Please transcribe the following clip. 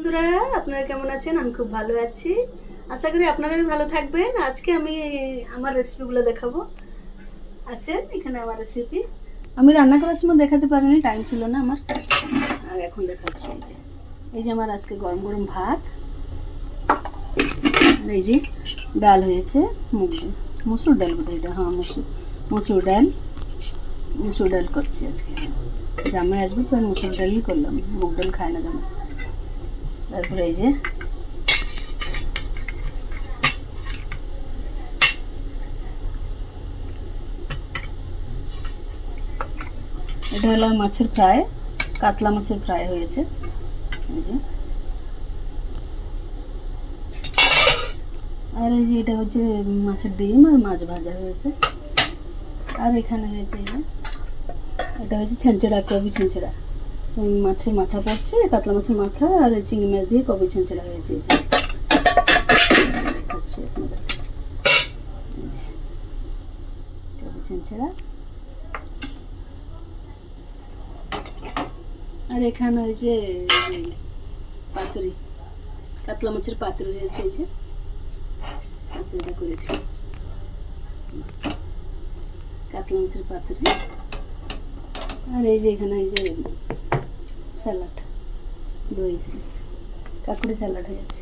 বন্ধুরা, আপনারা কেমন আছেন? আমি খুব ভালো আছি। আশা করি আপনারা ভালো থাকবেন। আজকে আমি আমার রেসিপিগুলো দেখাবো। আছেন এখানে আমার রেসিপি। আমি রান্না করার সময় দেখাতে পারিনি, টাইম ছিল না আমার। আর এখন দেখাচ্ছি। এই যে আমার আজকে গরম গরম ভাত, আর এই যে ডাল হয়েছে, মসুর ডাল বোধহয় এটা। হ্যাঁ, মসুর ডাল করছি আজকে। জামাই আসবে তো মসুর ডালই করলাম, মুগ ডাল খায় না জামাই। তারপরে এই যে এটা হলো মাছের ফ্রাই, কাতলা মাছের ফ্রাই হয়েছে। এই যে আর এই যে এটা হচ্ছে মাছের ডিম আর মাছ ভাজা হয়েছে। আর এখানে হয়েছে এই যে এটা হচ্ছে ছেঁচড়া, কবি ছেঁচড়া। মাছের মাথা পড়ছে, কাতলা মাছের মাথা আর চিংড়ি মাছ দিয়ে কবি ছেঁচড়া হয়েছে। এই যে দেখাচ্ছি আপনাদের, কবি ছেঁচড়া। আর এখানে ওই যে পাতুরি, কাতলা মাছের পাতুরি হয়েছে। এই যে পাতুরিটা করেছি, কাতলা মাছের পাতুরি। আর এই যে এখানে এই যে স্যালাড, দই দিয়ে কাকুড়ি স্যালাড হয়েছে।